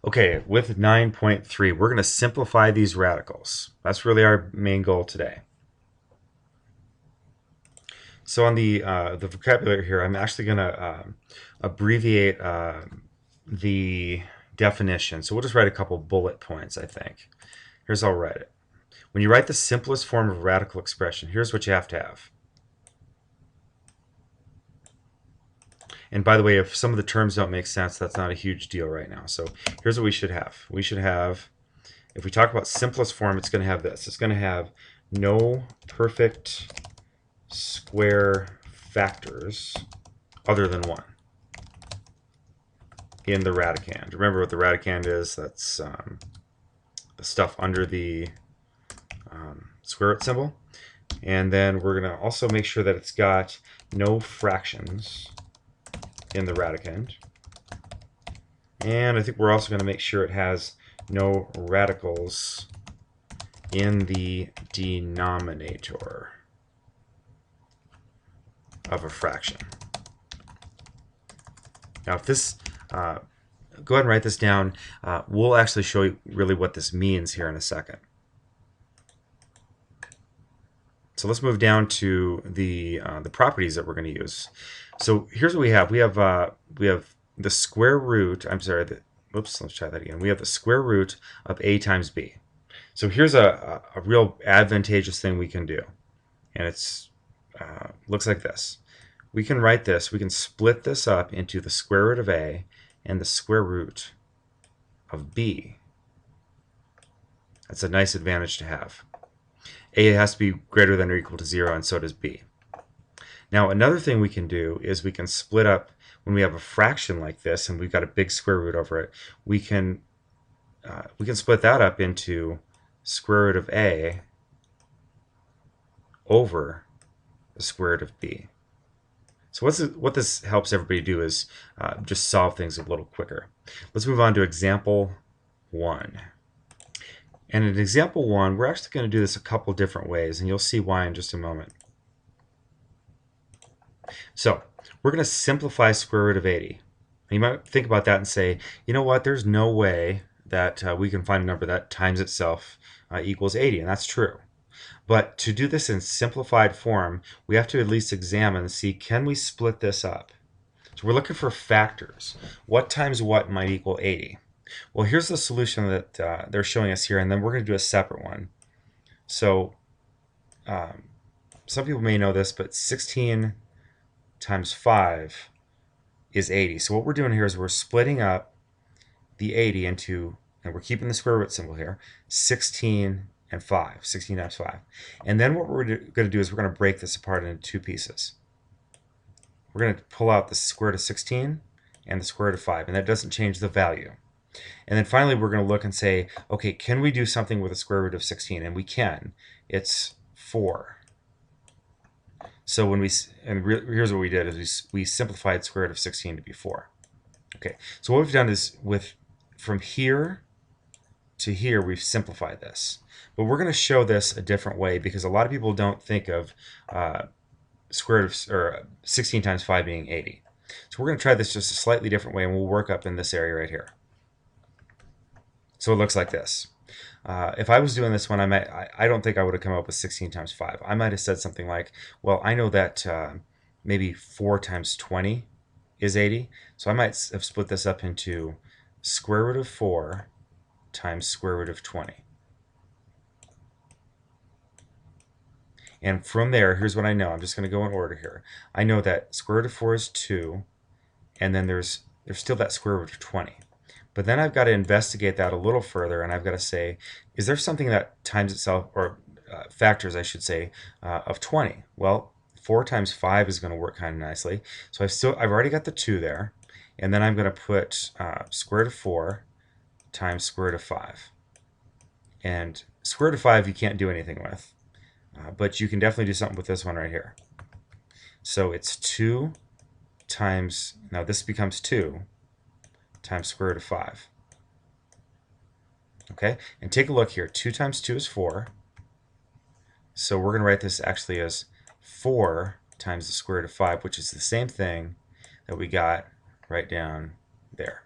Okay, with 9.3, we're going to simplify these radicals. That's really our main goal today. So on the vocabulary here, I'm actually going to abbreviate the definition. So we'll just write a couple bullet points, I think. Here's how I'll write it. When you write the simplest form of radical expression, here's what you have to have. And by the way, if some of the terms don't make sense, that's not a huge deal right now. So here's what we should have. We should have, if we talk about simplest form, it's going to have this. It's going to have no perfect square factors other than 1 in the radicand. Remember what the radicand is? That's the stuff under the square root symbol. And then we're going to also make sure that it's got no fractions in the radicand. And I think we're also going to make sure it has no radicals in the denominator of a fraction. Now, if this, go ahead and write this down. We'll actually show you really what this means here in a second. So let's move down to the properties that we're going to use. So here's what we have. We have the square root. I'm sorry. Whoops. Let's try that again. We have the square root of a times b. So here's a real advantageous thing we can do, and it's looks like this. We can write this. We can split this up into the square root of a and the square root of b. That's a nice advantage to have. A has to be greater than or equal to 0, and so does b. Now, another thing we can do is we can split up, when we have a fraction like this and we've got a big square root over it, we can split that up into square root of a over the square root of b. So what this helps everybody do is just solve things a little quicker. Let's move on to example 1. And in example 1, we're actually going to do this a couple different ways, and you'll see why in just a moment. So we're going to simplify square root of 80. And you might think about that and say, you know what, there's no way that we can find a number that times itself equals 80, and that's true. But to do this in simplified form, we have to at least examine and see, can we split this up? So we're looking for factors. What times what might equal 80? Well, here's the solution that they're showing us here, and then we're going to do a separate one. So some people may know this, but 16 times 5 is 80. So what we're doing here is we're splitting up the 80 into, and we're keeping the square root symbol here, 16 and 5, 16 times 5. And then what we're going to do is we're going to break this apart into 2 pieces. We're going to pull out the square root of 16 and the square root of 5, and that doesn't change the value. And then finally, we're going to look and say, okay, can we do something with the square root of 16? And we can. It's 4. So here's what we did is we simplified square root of 16 to be 4. Okay, so what we've done is from here to here, we've simplified this. But we're going to show this a different way because a lot of people don't think of square root of, or 16 times 5 being 80. So we're going to try this just a slightly different way, and we'll work up in this area right here. So it looks like this. If I was doing this one, I don't think I would have come up with 16 times 5. I might have said something like, well, I know that maybe 4 times 20 is 80. So I might have split this up into square root of 4 times square root of 20. And from there, here's what I know. I'm just going to go in order here. I know that square root of 4 is 2, and then there's still that square root of 20. But then I've got to investigate that a little further, and I've got to say, is there something that times itself, or factors, I should say, of 20? Well, 4 times 5 is going to work kind of nicely. So I've already got the 2 there, and then I'm going to put square root of 4 times square root of 5. And square root of 5 you can't do anything with, but you can definitely do something with this one right here. So it's 2 times, now this becomes 2 times square root of 5. Okay, and take a look here. 2 times 2 is 4. So we're going to write this actually as 4 times the square root of 5, which is the same thing that we got right down there.